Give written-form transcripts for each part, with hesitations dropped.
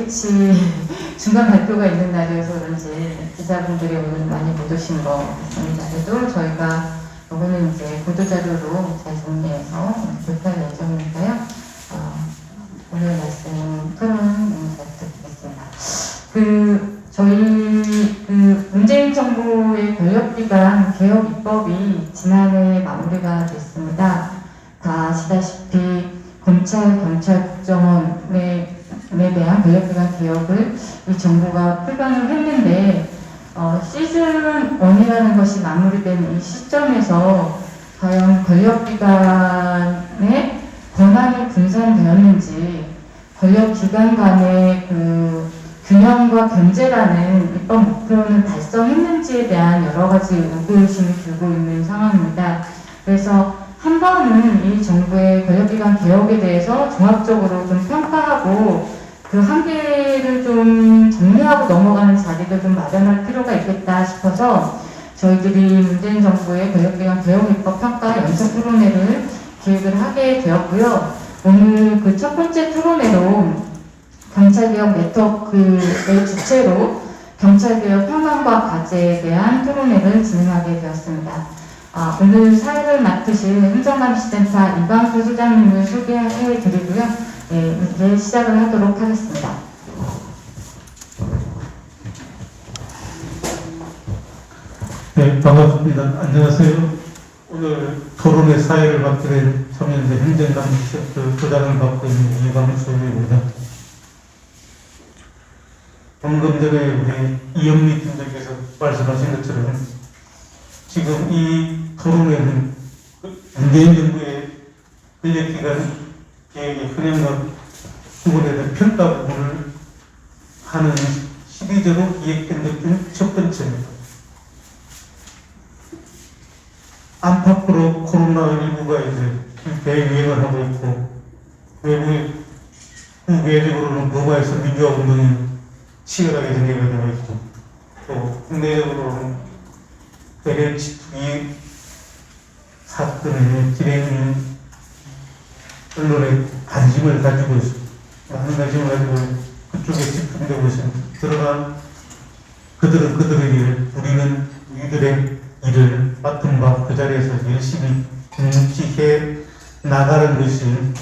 끝이 중간 발표가 있는 날이어서 그런지 기자분들이 오늘 많이 못 오신 것 같습니다. 그래도 저희가 이거는 이제 보도자료로 잘 정리해서 발표할 예정이니까요. 오늘 말씀 토론 잘 부탁드리겠습니다. 저희 문재인 정부의 권력기관 개혁 입법이 지난해 마무리가 됐습니다. 다 아시다시피 검찰, 경찰, 국정원에 대한 권력기관 개혁을 이 정부가 풀방을 했는데 시즌 1이라는 것이 마무리된 이 시점에서 과연 권력기관의 권한이 분산되었는지, 권력기관 간의 균형과 견제라는 입법 목표는 달성했는지에 대한 여러 가지 의구심이 들고 있는 상황입니다. 그래서 한 번은 이 정부의 권력기관 개혁에 대해서 종합적으로 좀 평가하고 그 한계를 좀 정리하고 넘어가는 자리도 좀 마련할 필요가 있겠다 싶어서 저희들이 문재인 정부의 권력기관 개혁 입법 평가 연속 토론회를 기획을 하게 되었고요. 오늘 그 첫 번째 토론회로 경찰개혁 네트워크의 주체로 경찰개혁 현황과 과제에 대한 토론회를 진행하게 되었습니다. 오늘 사회를 맡으실 행정감시센터 이광수 소장님을 소개해드리고요. 이제 시작을 하도록 하겠습니다. 네, 반갑습니다. 안녕하세요. 오늘 토론회 사회를 맡게 된 청년대 행정감시센터 소장을 맡고 있는 이광수입니다. 방금 전에 우리 이영미 팀장께서 말씀하신 것처럼 지금 이 토론회는 문재인 정부의 권력기관 개혁의 현황과 부분에 대한 평가 부분을 하는 시기적으로 기획된 것 중 첫 번째입니다. 안팎으로 코로나19가 이제 대유행을 하고 있고, 외부적으로는 북한에서 민주화 운동이 치열하게 진행이 되고 있고, 또 국내적으로는 LH2 사건의 진행이 언론에 관심을 가지고 있습니다. 많은 관심을 가지고 그쪽에 집중되고 있습니다. 그러나 그들은 그들의 일, 우리는 우리들의 일을 맡은 바 그 자리에서 열심히 묵묵히해 나가는 것이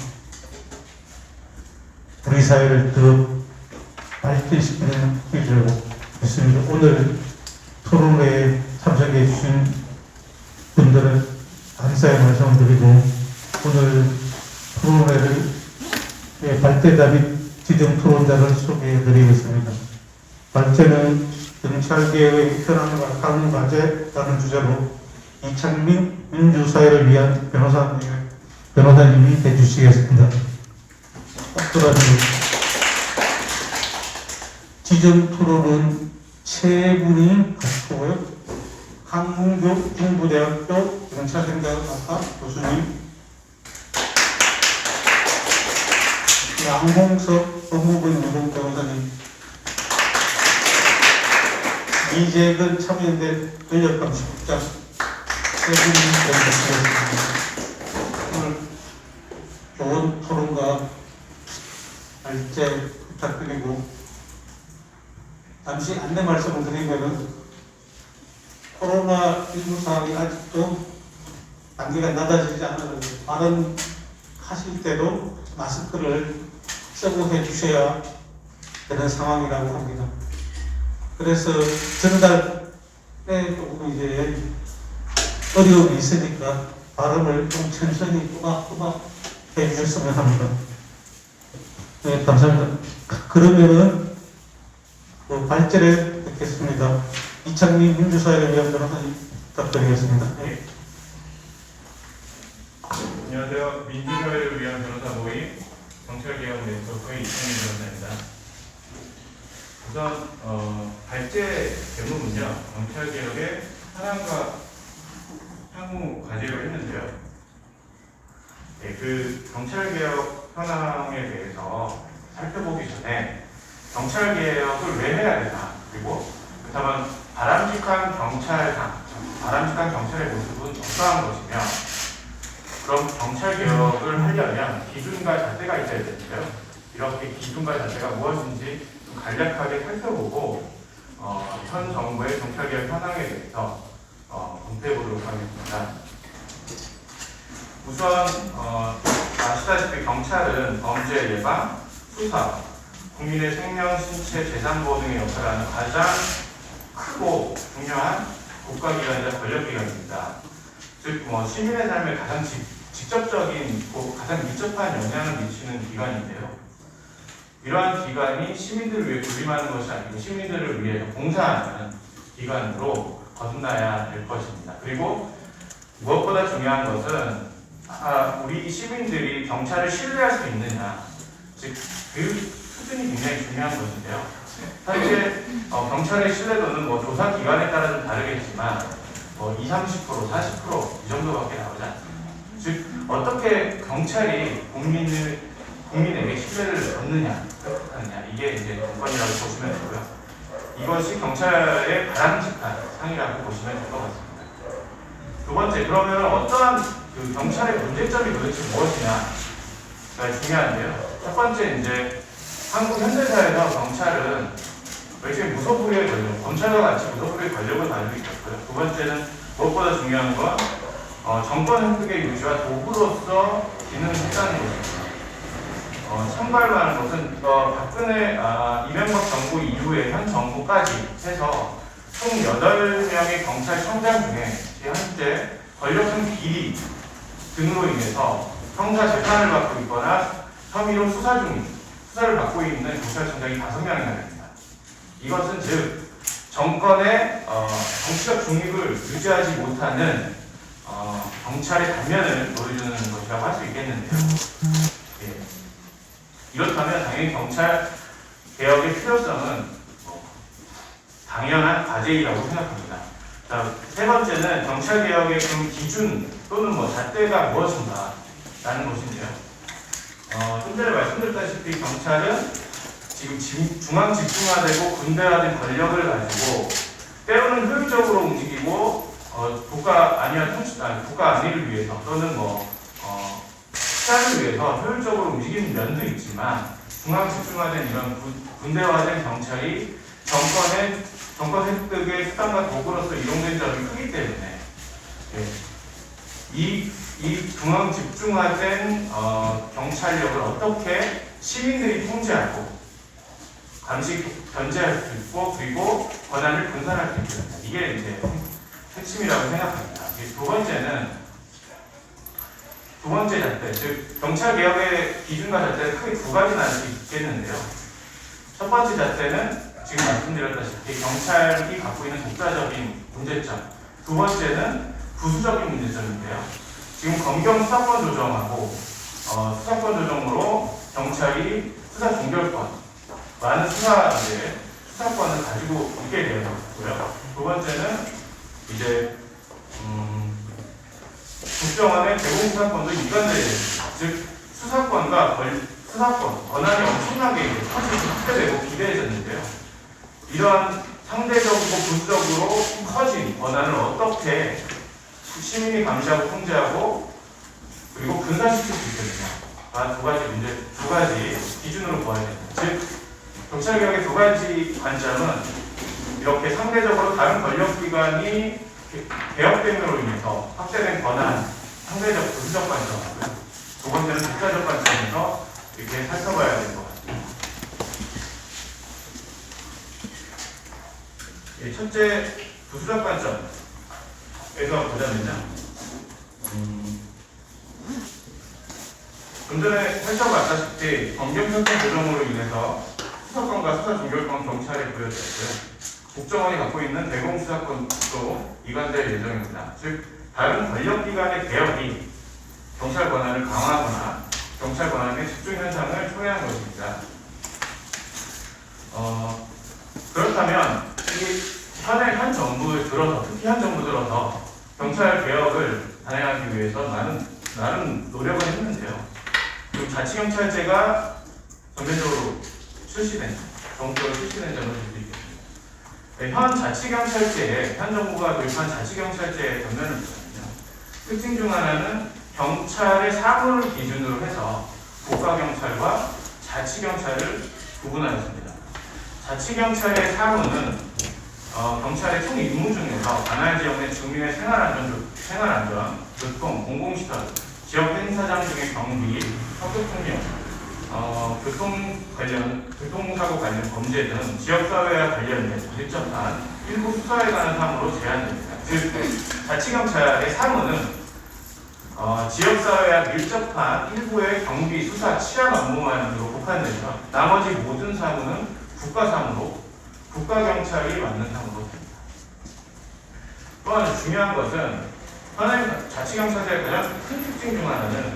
우리 사회를 더 발전시키는 길이라고 믿습니다. 오늘 토론회에 참석해 주신 분들은 감사의 말씀을 드리고, 오늘 토론회를 발제자 및 지정 토론자를 소개해 드리겠습니다. 발제는 경찰개혁의 현황과 다음 과제라는 주제로 이창민 민주사회를 위한 변호사님이 해주시겠습니다. 지정 토론은 세 분이 하시고요. 한국교 중부대학교 경찰행정학과 교수님, 양홍석 법무부 유공 변호사님, 이재근 참여연대 권력감시국장 세 분이 연락드렸습니다. 오늘 좋은 토론과 발제 부탁드리고, 잠시 안내 말씀을 드리면은 코로나19 상황이 아직도 단계가 낮아지지 않았는데 발언하실 때도 마스크를 쓰고 해주셔야 되는 상황이라고 합니다. 그래서 전달에 조금 이제 어려움이 있으니까 발음을 좀 천천히 또박또박 해주셨으면 합니다. 네, 감사합니다. 그러면은 발제를 듣겠습니다. 이창민 민주사회를 위한 변호사님 부탁드리겠습니다. 네. 안녕하세요. 민주사회를 위한 변호사 모임 경찰개혁 네트워크의 이창민 변호사입니다. 우선 발제 제목은요, 경찰개혁의 현황과 향후 과제로 했는데요. 네, 그 경찰개혁 현황에 대해서 살펴보기 전에 경찰개혁을 왜 해야 되나, 그리고 그렇다면 바람직한 경찰의 모습은 어떠한 것이며, 그럼 경찰개혁을 하려면 기준과 잣대가 있어야 되는데요. 이렇게 기준과 자체가 무엇인지 좀 간략하게 살펴보고 현 정부의 경찰개혁 현황에 대해서 검토해 보도록 하겠습니다. 우선 아시다시피 경찰은 범죄 예방, 수사, 국민의 생명, 신체, 재산 보호 등의 역할을 하는 가장 크고 중요한 국가기관이자 권력기관입니다. 즉, 시민의 삶에 가장 직접적인, 가장 밀접한 영향을 미치는 기관인데요. 이러한 기관이 시민들을 위해 군림하는 것이 아니고 시민들을 위해 봉사하는 기관으로 거듭나야 될 것입니다. 그리고 무엇보다 중요한 것은 우리 시민들이 경찰을 신뢰할 수 있느냐, 즉 그 수준이 굉장히 중요한 것인데요. 현재 경찰의 신뢰도는 조사 기관에 따라 좀 다르겠지만 20, 30%, 40% 이 정도밖에 나오지 않습니다. 즉 어떻게 경찰이 국민에게 신뢰를 얻느냐, 획득하느냐, 이게 이제 관건이라고 보시면 되고요. 이것이 경찰의 바람직한 상이라고 보시면 될 것 같습니다. 두 번째, 그러면 어떠한 경찰의 문제점이 도대체 무엇이냐가 중요한데요. 첫 번째, 이제 한국 현대사에서 경찰은 외국의 무소불위의 권력, 검찰과 같이 무소불위의 권력을 가지고 있었고요. 두 번째는 무엇보다 중요한 건 정권 획득의 유지와 도구로서 기능했다는 것입니다. 참고할 것은 박근혜, 이명박 정부 이후에 현 정부까지 해서 총 8명의 경찰청장 중에 현재 권력형 비리 등으로 인해서 형사 재판을 받고 있거나 혐의로 수사를 받고 있는 경찰청장이 5명이나 됩니다. 이것은 즉 정권의 정치적 중립을 유지하지 못하는 경찰의 단면을 보여주는 것이라고 할 수 있겠는데요. 예. 이렇다면 당연히 경찰 개혁의 필요성은 당연한 과제이라고 생각합니다. 자, 세 번째는 경찰 개혁의 그 기준 또는 잣대가 무엇인가라는 것인데요. 좀 전에 말씀드렸다시피 경찰은 지금 중앙 집중화되고 군대화된 권력을 가지고 때로는 효율적으로 움직이고 국가 안위를 위해서 또는 시장을 위해서 효율적으로 움직이는 면도 있지만 중앙 집중화된 이런 군대화된 경찰이 정권 획득의 수단과 도구로서 이용된 점이 크기 때문에 이 중앙 집중화된 경찰력을 어떻게 시민들이 통제하고 견제할 수 있고 그리고 권한을 분산할 수 있습니다. 이게 이제 핵심이라고 생각합니다. 두 번째 잣대, 즉 경찰 개혁의 기준과 잣대는 크게 두 가지 나눌 수 있겠는데요. 첫 번째 잣대는 지금 말씀드렸다시피 경찰이 갖고 있는 독자적인 문제점. 두 번째는 부수적인 문제점인데요. 지금 검경 수사권 조정하고 수사권 조정으로 경찰이 수사 종결권, 많은 수사권을 가지고 있게 되었고요. 두 번째는 이제 국정원의 대공수사권도 이관되어야 됩니다. 즉 수사권, 권한이 엄청나게 확대되고 기대해졌는데요. 이러한 상대적으로 부수적으로 커진 권한을 어떻게 시민이 감시하고 통제하고 그리고 분산시킬 수 있겠느냐. 두 가지 기준으로 보아야 됩니다. 즉 경찰개혁의 두 가지 관점은 이렇게 상대적으로 다른 권력기관이 개혁됨으로 인해서 확대된 권한, 상대적 부수적 관점하고요. 두 번째는 독자적 관점에서 이렇게 살펴봐야 될 것 같습니다. 첫째, 부수적 관점에서 보자면요. 좀 전에 살펴봤다시피 검경 편성 조정으로 인해서 수사권과 수사 종결권 경찰에 부여되었고요. 국정원이 갖고 있는 대공수사권도 이관될 예정입니다. 즉 다른 권력기관의 개혁이 경찰 권한을 강화하거나 경찰 권한의 집중 현상을 초래한 것입니다. 그렇다면 현 정부에 들어서, 특히 현 정부 들어서 경찰 개혁을 단행하기 위해서 나름 노력을 했는데요. 그리고 자치경찰제가 전면적으로 정부로 출시된 점을 볼 수 있겠습니다. 현 자치경찰제에, 현 정부가 도입한 자치경찰제의 전면을 보자면요. 특징 중 하나는 경찰의 사고를 기준으로 해서 국가경찰과 자치경찰을 구분하였습니다. 자치경찰의 사무는 경찰의 총 임무 중에서 관할 지역 내 주민의 생활안전, 교통, 공공시설, 지역 행사장 등의 경비, 학교폭력, 교통사고 관련 범죄 등 지역사회와 관련된 밀접한 일부 수사에 관한 사무로 제한됩니다. 즉, 자치경찰의 사무는 지역사회와 밀접한 일부의 경비, 수사, 치안 업무만으로 국한되며 나머지 모든 사무는 국가사무로 국가경찰이 맡는 사무로 됩니다. 또한 중요한 것은 하나의 자치경찰의 가장 큰 특징 중 하나는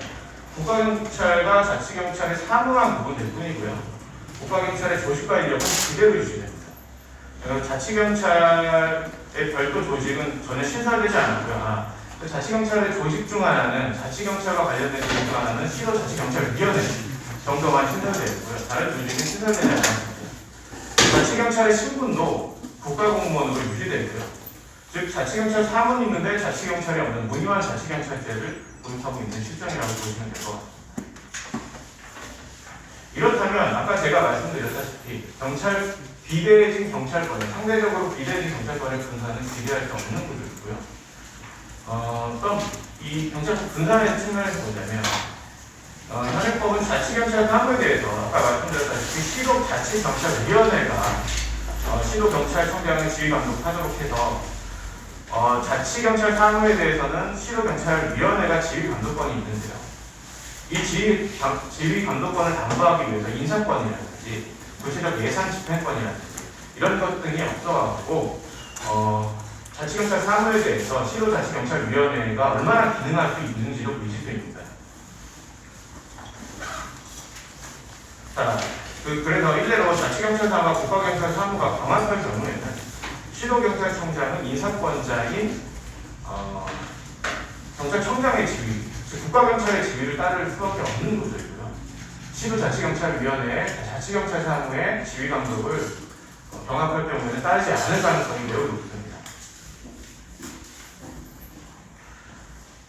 국가경찰과 자치경찰의 사무만 구분될 뿐이고요. 국가경찰의 조직과 인력은 그대로 유지됩니다. 자치경찰의 별도 조직은 전혀 신설되지 않았고요. 자치경찰의 조직 중 하나는 자치경찰과 관련된 조직 중 하나는 시도자치경찰위원회 정도만 신설되어 있고요. 다른 조직은 신설되지 않았습니다. 자치경찰의 신분도 국가공무원으로 유지되고요. 즉 자치경찰 사무는 있는데 자치경찰이 없는 무늬한 자치경찰제를 도입하고 있는 실정이라고 보시면 될 것 같습니다. 이렇다면 아까 제가 말씀드렸다시피 비대해진 경찰권을 상대적으로 비대해진 경찰권의 분산은 기대할 수 없는 구조이고요. 그럼 이 경찰권 분산의 측면에서 보자면 현행법은 자치경찰 사무에 대해서 아까 말씀드렸다시피 시도자치경찰위원회가 시도경찰청장의 지휘감독하도록 해서 자치경찰 사무에 대해서는 시도경찰위원회가 지휘감독권이 있는데요. 이 지휘감독권을 담보하기 위해서 인사권이라든지 구체적 예산 집행권이라든지 이런 것 등이 없어가지고 자치경찰 사무에 대해서 시도자치경찰위원회가 얼마나 기능할 수 있는지도 미지수입니다. 자, 그래서 일례로 자치경찰 사무와 국가경찰 사무가 병합할 경우에는 시도경찰청장은 인사권자인 경찰청장의 지휘, 즉 국가경찰의 지휘를 따를 수밖에 없는 구조이고요. 시도자치경찰위원회의 자치경찰 사무의 지휘감독을 병합할 경우에는 따르지 않을 가능성이 매우 높습니다.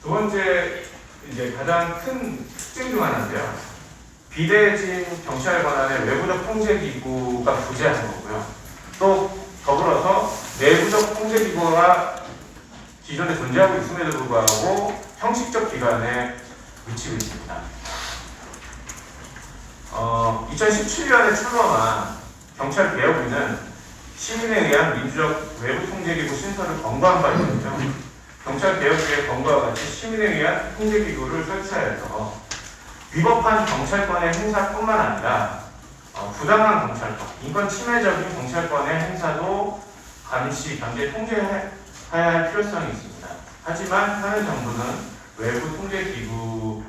두 번째, 이제 가장 큰 특징 중 하나인데요. 비대해진 경찰 권한의 외부적 통제기구가 부재하는 거고요. 또 더불어서 내부적 통제기구가 기존에 존재하고 있음에도 불구하고 형식적 기관에 위치해 있습니다. 2017년에 출범한 경찰개혁위는 시민에 의한 민주적 외부 통제기구 신설을 권고한 바 있거든요. 경찰개혁위의 권고와 같이 시민에 의한 통제기구를 설치하여서 위법한 경찰권의 행사뿐만 아니라 부당한 경찰권, 인권 침해적인 경찰권의 행사도 감시, 견제, 통제해야 할 필요성이 있습니다. 하지만 현 정부는 외부 통제기구는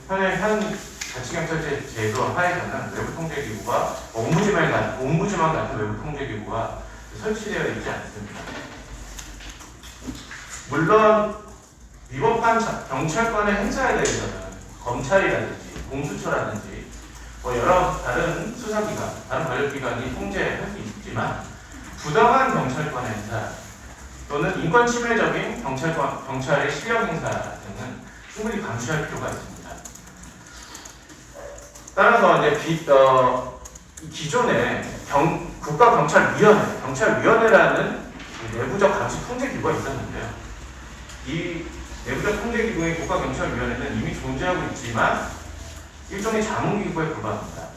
현 자치경찰제 제도 하에서는 외부 통제기구가 ombudsman 같은 외부 통제기구가 설치되어 있지 않습니다. 물론 위법한 경찰권의 행사에 대해서는 검찰이라든지 공수처라든지 여러 다른 수사기관, 다른 권력기관이 통제할 수 있지만 부당한 경찰권 행사 또는 인권 침해적인 경찰의 실력 행사 등은 충분히 감시할 필요가 있습니다. 따라서 이제 기존에 국가경찰위원회라는 내부적 감시 통제기구가 있었는데요. 이 내부적 통제기구인 국가경찰위원회는 이미 존재하고 있지만 일종의 자문기구에 불과합니다.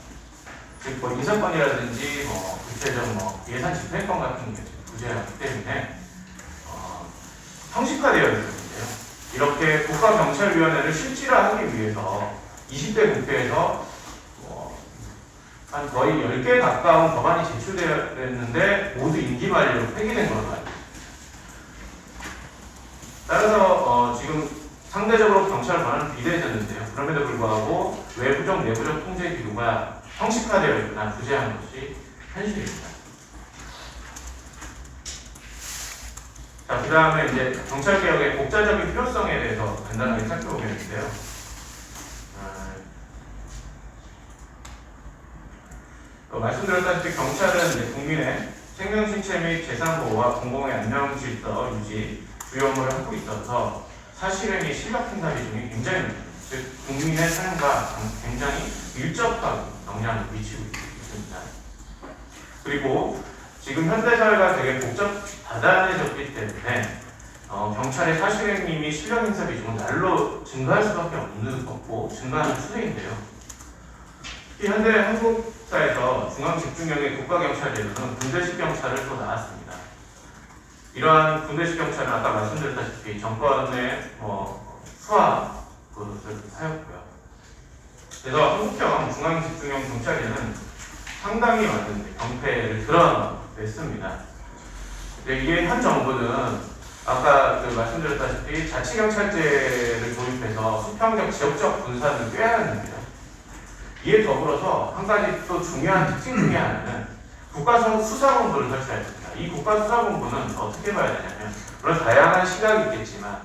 즉 인사권이라든지 구체적 예산 집행권 같은 게 부재하기 때문에 형식화되어 있는데요. 이렇게 국가경찰위원회를 실질화하기 위해서 20대 국회에서 한 거의 10개에 가까운 법안이 제출되었는데 모두 임기 만료로 폐기된 걸로 알고 있습니다. 따라서 지금 상대적으로 경찰 권한은 비대해졌는데요. 그럼에도 불구하고 외부적, 내부적 통제기구가 형식화되어 있거나 부재한 것이 현실입니다. 자, 그 다음에 이제 경찰개혁의 독자적인 필요성에 대해서 간단하게 살펴보겠는데요. 말씀드렸다시피 경찰은 이제 국민의 생명, 신체 및 재산 보호와 공공의 안녕, 질서 유지 주요 업무를 하고 있어서 사실행위 실력 행사 비중이 굉장히 높습니다. 즉 국민의 삶과 굉장히 밀접하고 영향을 미치고 있습니다. 그리고 지금 현대사회가 되게 복잡다단해졌기 때문에 경찰의 사실행님이 실력 인사 비중은 날로 증가할 수밖에 없고 증가하는 추세인데요. 특히 현대 한국사에서 중앙집중형의 국가경찰제도는 군대식 경찰을 또 나왔습니다. 이러한 군대식 경찰은 아까 말씀드렸다시피 정권의 수하 그것을 하였고요. 그래서 한국형 중앙집중형 경찰제는 상당히 많은 병폐를 드러냈습니다. 이게 현 정부는 아까 말씀드렸다시피 자치경찰제를 도입해서 수평적 지역적 분산을 꾀하는데요. 이에 더불어서 한 가지 또 중요한 특징 중에 하나는 국가수사본부를 설치했습니다. 이 국가수사본부는 어떻게 봐야 되냐면 물론 다양한 시각이 있겠지만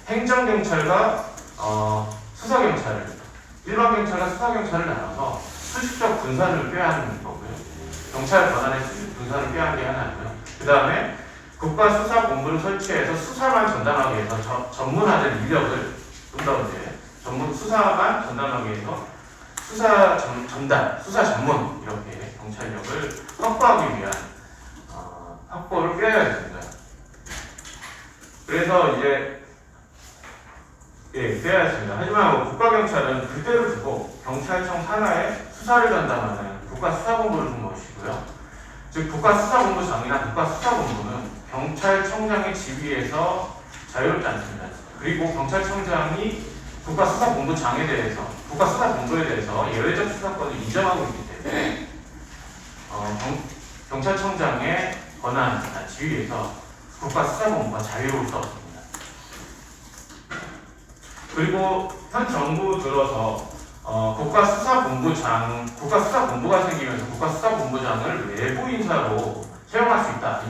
행정경찰과 수사경찰을 일반 경찰과 수사경찰을 나눠서 수식적 분산을 꾀하는 거고요. 경찰 권한의 수식 분산을 꾀하는 게 하나고요. 그 다음에 국가수사본부를 설치해서 수사만 전담하게 해서 전문화된 인력을 좀 더 이제 수사만 전담하게 해서 수사 전담, 수사 전문 이렇게 경찰력을 확보하기 위한 확보를 꾀해야 됩니다. 그래서 이제 꾀해야 했습니다. 하지만 국가경찰은 그대로 두고 경찰청 산하에 수사를 전담하는 국가수사본부를 두고요. 즉 국가수사본부장이나 국가수사본부는 경찰청장의 지위에서 자유롭지 않습니다. 그리고 경찰청장이 국가수사본부장에 대해서 국가수사본부에 대해서 예외적 수사권을 인정하고 있기 때문에 경찰청장의 권한이나 지위에서 국가수사본부가 자유로울 수 없습니다. 그리고 현 정부 들어서 국가수사본부가 생기면서 국가수사본부장을 외부 인사로 채용할 수 있다.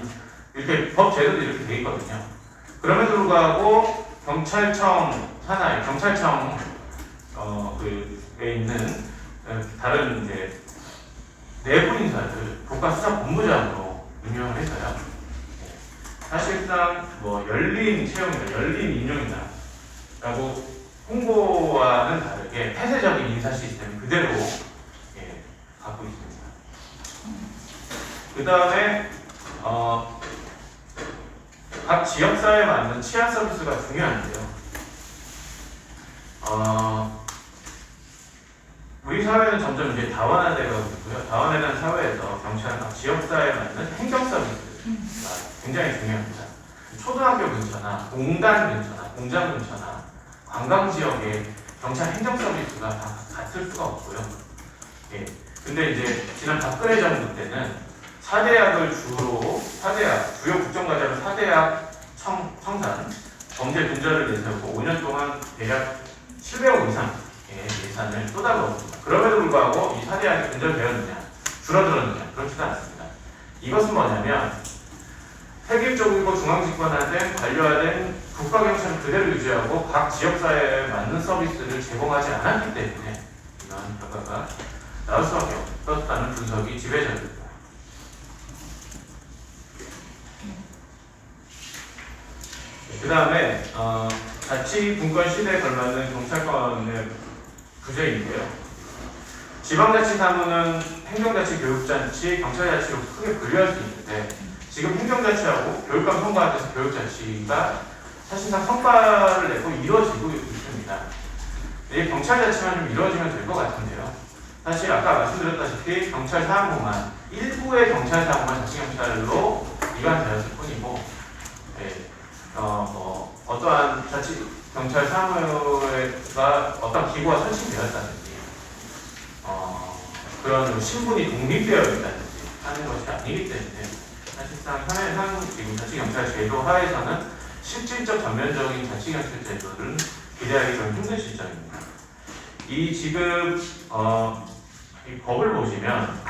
이렇게 법 제도도 이렇게 돼 있거든요. 그럼에도 불구하고 경찰청 산하에 경찰청에 있는 다른 이제 내부 인사를 국가수사본부장으로 임명을 해서요. 사실상 열린 채용이다, 열린 임용이다라고 홍보와는 다르게 폐쇄적인 인사 시스템 그대로 갖고 있습니다. 그 다음에 각 지역사회에 맞는 치안 서비스가 중요한데요. 우리 사회는 점점 이제 다원화되고 있고요. 다원화된 사회에서 경찰은 각 지역사회에 맞는 행정 서비스가 굉장히 중요합니다. 초등학교 근처나 공단 근처나 공장 근처나 관광 지역의 경찰 행정 서비스가 다 같을 수가 없고요. 근데 이제 지난 박근혜 정부 때는 4대약을 주요 국정과제로 4대약 청산, 범죄 근절을 내세우고 5년 동안 대략 700억 이상의 예산을 쏟아부었습니다. 그럼에도 불구하고 이 4대약이 근절되었느냐, 줄어들었느냐, 그렇지도 않습니다. 이것은 뭐냐면 획일적이고 중앙집권화된 관료화된 국가경찰을 그대로 유지하고 각 지역사회에 맞는 서비스를 제공하지 않았기 때문에 이런 결과가 나올 수밖에 없었다는 분석이 지배적입니다. 그 다음에 자치분권 시대에 걸맞는 경찰권의 부재인데요. 지방자치사무는 행정자치, 교육자치, 경찰자치로 크게 분류할 수 있는데 지금 행정자치하고 교육감 통과돼서 교육자치가 사실상 성과를 내고 이루어지고 있습니다. 이제 경찰자치만 좀 이루어지면 될 것 같은데요. 사실 아까 말씀드렸다시피 경찰사무만 일부의 경찰사무만 자치경찰로 이관되었을 뿐이고 어떠한 자치경찰사무가 어떤 기구가 설치되었다든지 그런 신분이 독립되어 있다든지 하는 것이 아니기 때문에 사실상 지금 자치경찰 제도 하에서는 실질적 전면적인 자치경찰 제도를 기대하기 좀 힘든 시점입니다. 이 지금 이 법을 보시면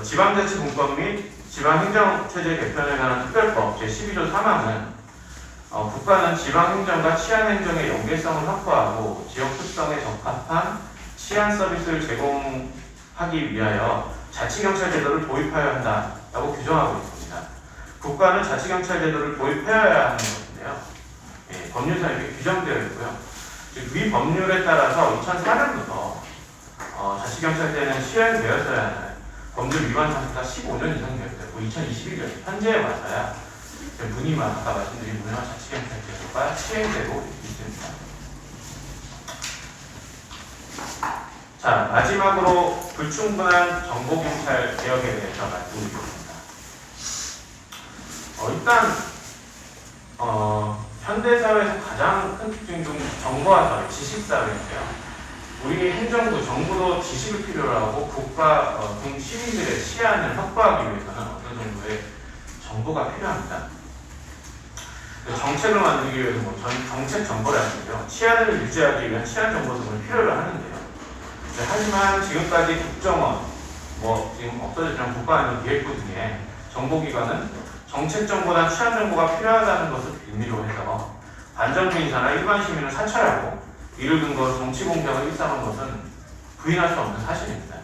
지방자치분권 및 지방행정체제 개편에 관한 특별법 제12조 3항은 국가는 지방행정과 치안행정의 연계성을 확보하고 지역 특성에 적합한 치안 서비스를 제공하기 위하여 자치경찰 제도를 도입하여야 한다라고 규정하고 있습니다. 국가는 자치경찰 제도를 도입해야 하는 것인데요. 예, 법률상에 이렇게 규정되어 있고요. 위 법률에 따라서 2004년부터 자치경찰제는 시행되었어야 하는 법률 위반 상태가 15년 이상 되었고 2021년 현재에 와서야 아까 말씀드린 문화 자치경찰제도가 시행되고 있습니다. 자, 마지막으로 불충분한 정보경찰 개혁에 대해서 말씀드리겠습니다. 일단 현대사회에서 가장 큰 특징이 좀 정보화사회, 지식사회인데요. 우리 행정부, 정부도 지식을 필요로 하고 국가, 시민들의 시안을 확보하기 위해서는 어느 정도의 정보가 필요합니다. 정책을 만들기 위해서 정책 정보라는데요. 치안을 유지하기 위한 치안 정보 등을 필요로 하는데요. 하지만 지금까지 국정원, 지금 없어졌지만 국가안전기획부 등의 정보기관은 정책 정보나 치안 정보가 필요하다는 것을 빌미로 해서 반정부 인사나 일반 시민을 사찰하고 이를 근거로 정치 공작을 일삼은 것은 부인할 수 없는 사실입니다.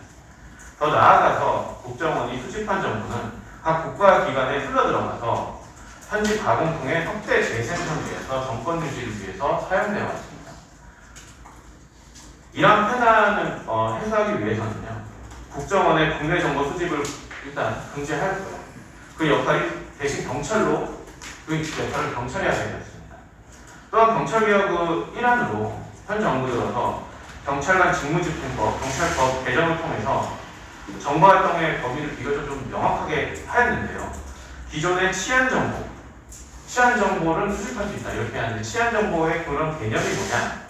더 나아가서 국정원이 수집한 정보는 각 국가기관에 흘러들어가서 현지 가공 통해 확대 재생산을 위해서 정권 유지를 위해서 사용되어 왔습니다. 이러한 패단을 해소하기 위해서는요, 국정원의 국내 정보 수집을 일단 금지할 거예요. 그 역할이 대신 경찰로 그 역할을 경찰이 하게 되었습니다. 또한 경찰개혁의 일환으로 현 정부 들어서 경찰관 직무집행법, 경찰법 개정을 통해서 정보활동의 범위를 비교적 좀 명확하게 하였는데요. 기존의 치안정보를 수집할 수 있다 이렇게 하는데 치안정보의 그런 개념이 뭐냐?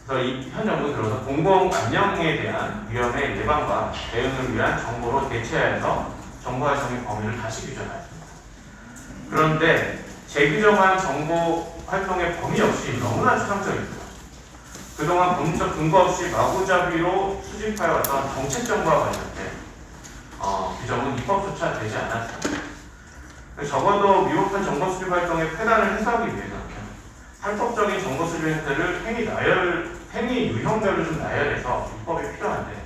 그래서 현 정부 들어서 공공안녕에 대한 위험의 예방과 대응을 위한 정보로 대체하여서 정보활동의 범위를 다시 규정하였습니다. 그런데 재규정한 정보활동의 범위 역시 너무나 추상적이고요. 그동안 법률적 근거 없이 마구잡이로 수집하여 왔던 정책 정보와 관련된 규정은 입법조차 되지 않았습니다. 적어도 미흡한 정보 수집 활동의 폐단을 해소하기 위해서는 탈법적인 정보 수집 행태를 행위 유형별로 좀 나열해서 입법이 필요한데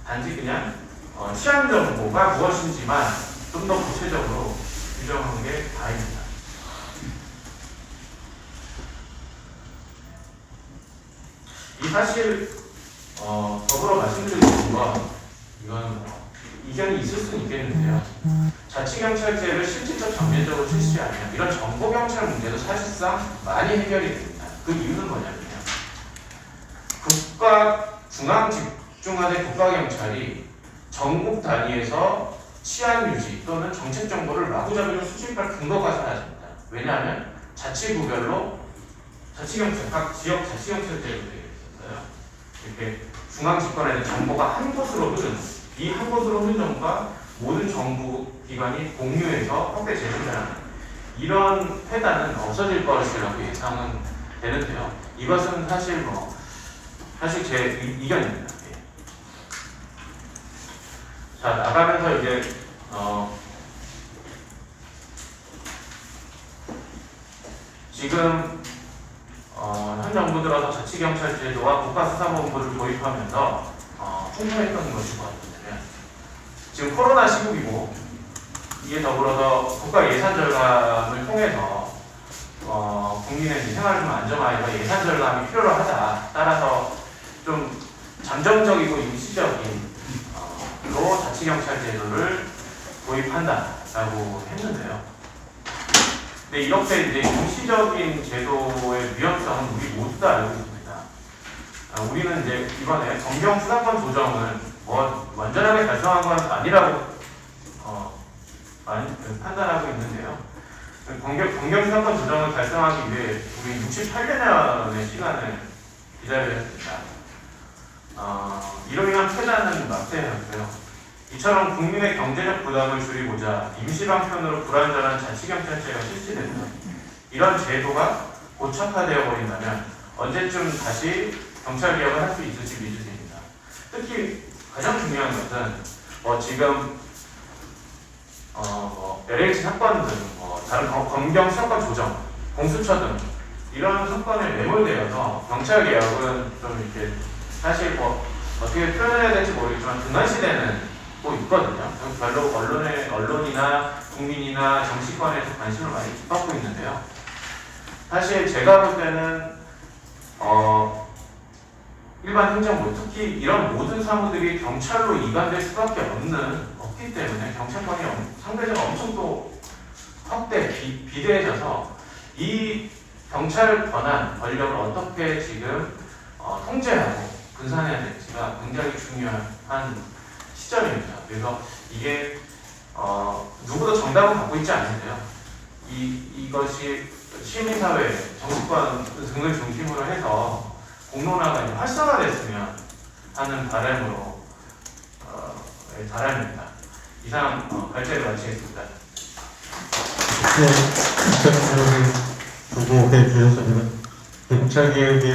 단지 그냥 치안 정보가 무엇인지만 좀 더 구체적으로 규정한 게 다입니다. 이 사실 더불어 말씀드리는 건 이건 이견이 있을 수는 있겠는데요. 자치경찰제를 실질적 전면적으로 실시하면 이런 정보경찰 문제도 사실상 많이 해결이 됩니다. 그 이유는 뭐냐면요. 중앙 집중화된 국가경찰이 전국 단위에서 치안 유지 또는 정책 정보를 마구잡이로 수집할 근거가 사라집니다. 왜냐하면 자치구별로 각 지역 자치경찰제로 되어 있었어요. 이렇게 중앙 집권에 있는 정보가 한 곳으로 흐르는 이 한 곳으로 흐르는 정보가 모든 정부 기관이 공유해서 확대 재생산하는 이런 폐단은 없어질 것이라고 예상은 되는데요. 이것은 사실 제 이견입니다. 예. 자, 나가면서 이제 지금 현 정부 들어서 자치경찰제도와 국가수사본부를 도입하면서 풍부했던 것이 뭐였냐면 지금 코로나 시국이고 이에 더불어서 국가 예산 절감을 통해서 국민의 생활을 좀 안정화해서 예산 절감이 필요로 하다. 따라서 좀 잠정적이고 임시적인 로 자치경찰제도를 도입한다라고 했는데요. 근데 이렇게 이제 임시적인 제도의 위험성은 우리 모두 다 알고 있습니다. 우리는 이제 이번에 검경 수사권 조정은 완전하게 달성한 건 아니라고 판단하고 있는데요. 검경 수사권 조정을 달성하기 위해 우리 68년의 시간을 기다려야 했습니다. 이로 인한 폐단은 막대하고요. 이처럼 국민의 경제적 부담을 줄이고자 임시방편으로 불완전한 자치경찰제가 실시되는 이런 제도가 고착화되어 버린다면 언제쯤 다시 경찰개혁을 할 수 있을지 미지수입니다. 특히 가장 중요한 것은 지금 LH 사건 등 다른 검경 사건 조정, 공수처 등 이런 사건에 매몰되어서 경찰개혁은 좀 이렇게 사실 어떻게 표현해야 될지 모르겠지만 등한시대는 있거든요. 별로 언론이나 국민이나 정치권에서 관심을 많이 받고 있는데요. 사실 제가 볼 때는 일반 행정부, 특히 이런 모든 사무들이 경찰로 이관될 수밖에 없기 때문에 경찰권이 상대적으로 엄청 또 확대, 비대해져서 이 경찰 권한, 권력을 어떻게 지금 통제하고 분산해야 될지가 굉장히 중요한 시점입니다. 그래서 이게 누구도 정답은 갖고 있지 않는데요. 이것이 시민사회, 정치권 등을 중심으로 해서 공론화가 이제 활성화됐으면 하는 바람입니다. 이상 발제를 마치겠습니다. 네, 시청자분들이 보고해 주셔서 경찰개혁의